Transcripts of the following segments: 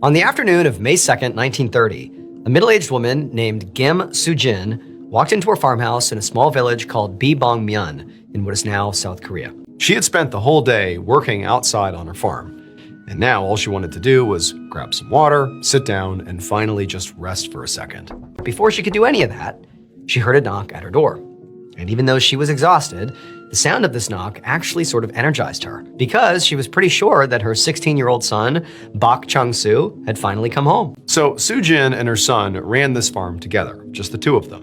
On the afternoon of May 2nd, 1930, a middle-aged woman named Kim Soo-jin walked into her farmhouse in a small village called Bibong-myeon in what is now South Korea. She had spent the whole day working outside on her farm, and now all she wanted to do was grab some water, sit down, and finally just rest for a second. Before she could do any of that, she heard a knock at her door. And even though she was exhausted, the sound of this knock actually sort of energized her because she was pretty sure that her 16-year-old son, Bak Chung-soo, had finally come home. So Soo-jin and her son ran this farm together, just the two of them.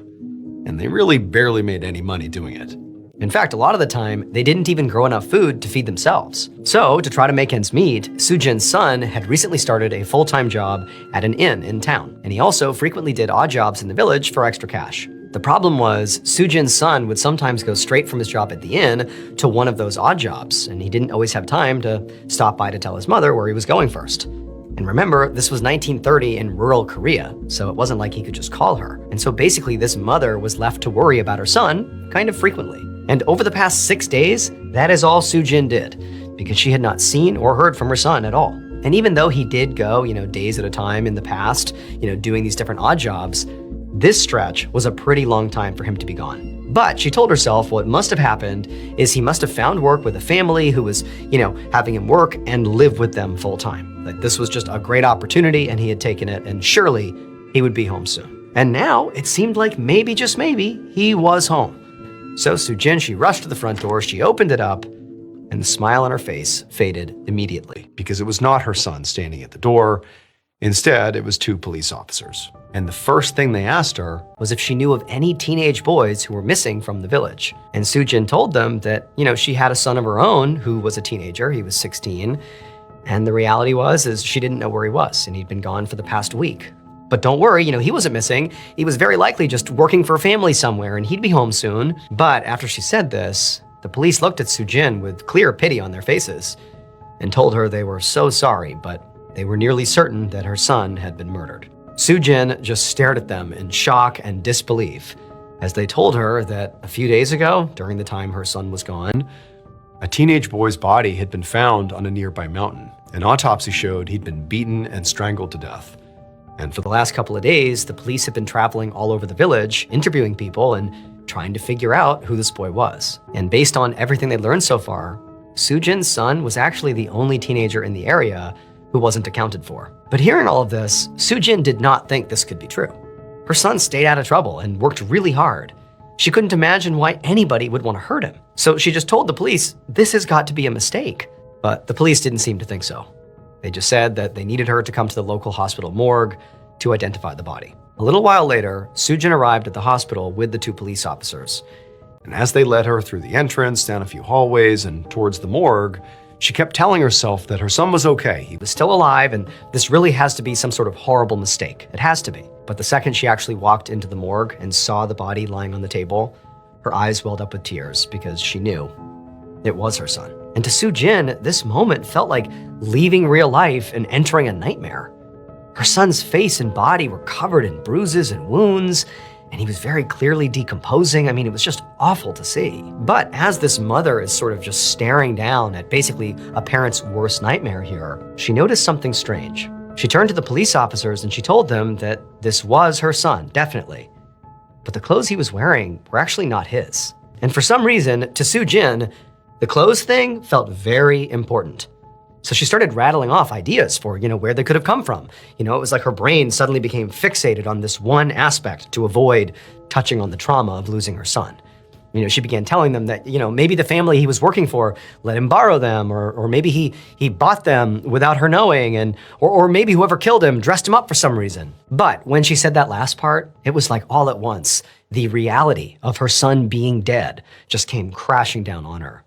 And they really barely made any money doing it. In fact, a lot of the time, they didn't even grow enough food to feed themselves. So, to try to make ends meet, Soo-jin's son had recently started a full-time job at an inn in town, and he also frequently did odd jobs in the village for extra cash. The problem was, Soo-jin's son would sometimes go straight from his job at the inn to one of those odd jobs, and he didn't always have time to stop by to tell his mother where he was going first. And remember, this was 1930 in rural Korea, so it wasn't like he could just call her. And so basically, this mother was left to worry about her son kind of frequently. And over the past 6 days, that is all Soo-jin did, because she had not seen or heard from her son at all. And even though he did go, days at a time in the past, doing these different odd jobs, this stretch was a pretty long time for him to be gone. But she told herself what must have happened is he must have found work with a family who was, having him work and live with them full time. Like this was just a great opportunity and he had taken it, and surely he would be home soon. And now it seemed like maybe, just maybe, he was home. So Soo-jin, she rushed to the front door, she opened it up, and the smile on her face faded immediately because it was not her son standing at the door. Instead, it was two police officers. And the first thing they asked her was if she knew of any teenage boys who were missing from the village. And Soo-jin told them that, she had a son of her own who was a teenager. He was 16. And the reality is she didn't know where he was, and he'd been gone for the past week. But don't worry, he wasn't missing. He was very likely just working for a family somewhere, and he'd be home soon. But after she said this, the police looked at Soo-jin with clear pity on their faces and told her they were so sorry, but they were nearly certain that her son had been murdered. Soo-jin just stared at them in shock and disbelief as they told her that a few days ago, during the time her son was gone, a teenage boy's body had been found on a nearby mountain. An autopsy showed he'd been beaten and strangled to death. And for the last couple of days, the police had been traveling all over the village, interviewing people and trying to figure out who this boy was. And based on everything they'd learned so far, Soo-jin's son was actually the only teenager in the area who wasn't accounted for. But hearing all of this, Soo-jin did not think this could be true. Her son stayed out of trouble and worked really hard. She couldn't imagine why anybody would want to hurt him. So she just told the police, this has got to be a mistake. But the police didn't seem to think so. They just said that they needed her to come to the local hospital morgue to identify the body. A little while later, Soo-jin arrived at the hospital with the two police officers. And as they led her through the entrance, down a few hallways, and towards the morgue, she kept telling herself that her son was okay. He was still alive, and this really has to be some sort of horrible mistake. It has to be. But the second she actually walked into the morgue and saw the body lying on the table, her eyes welled up with tears because she knew it was her son. And to Soo-jin, this moment felt like leaving real life and entering a nightmare. Her son's face and body were covered in bruises and wounds, and he was very clearly decomposing. I mean, it was just awful to see. But as this mother is sort of just staring down at basically a parent's worst nightmare here, she noticed something strange. She turned to the police officers and she told them that this was her son, definitely. But the clothes he was wearing were actually not his. And for some reason, to Soo-jin, the clothes thing felt very important. So she started rattling off ideas for, where they could have come from. It was like her brain suddenly became fixated on this one aspect to avoid touching on the trauma of losing her son. She began telling them that, maybe the family he was working for let him borrow them, or maybe he bought them without her knowing, or maybe whoever killed him dressed him up for some reason. But when she said that last part, it was like all at once, the reality of her son being dead just came crashing down on her.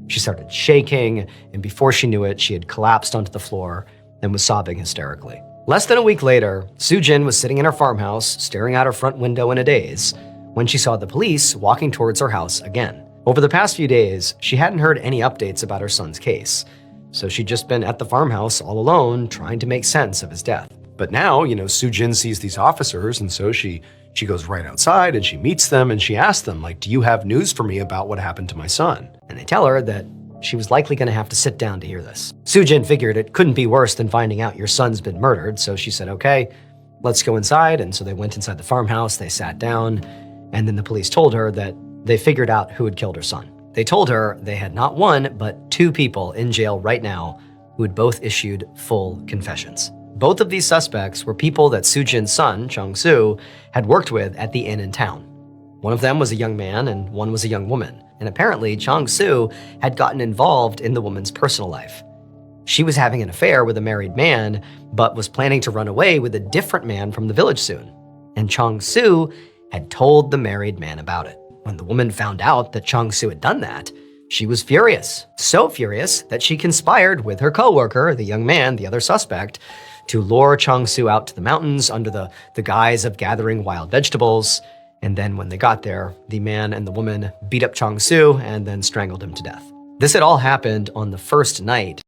She started shaking, and before she knew it, she had collapsed onto the floor and was sobbing hysterically. Less than a week later, Soo-jin was sitting in her farmhouse, staring out her front window in a daze, when she saw the police walking towards her house again. Over the past few days, she hadn't heard any updates about her son's case, so she'd just been at the farmhouse all alone, trying to make sense of his death. But now, Soo-jin sees these officers, and so she goes right outside and she meets them and she asks them, do you have news for me about what happened to my son? And they tell her that she was likely going to have to sit down to hear this. Sujin figured it couldn't be worse than finding out your son's been murdered, so she said, okay, let's go inside. And so they went inside the farmhouse, they sat down, and then the police told her that they figured out who had killed her son. They told her they had not one, but two people in jail right now who had both issued full confessions. Both of these suspects were people that Sujin's son, Chang-soo, had worked with at the inn in town. One of them was a young man and one was a young woman. And apparently, Chang-soo had gotten involved in the woman's personal life. She was having an affair with a married man, but was planning to run away with a different man from the village soon. And Chang-soo had told the married man about it. When the woman found out that Chang-soo had done that, she was furious. So furious that she conspired with her coworker, the young man, the other suspect, to lure Chang-soo out to the mountains under the guise of gathering wild vegetables. And then when they got there, the man and the woman beat up Chang-soo and then strangled him to death. This had all happened on the first night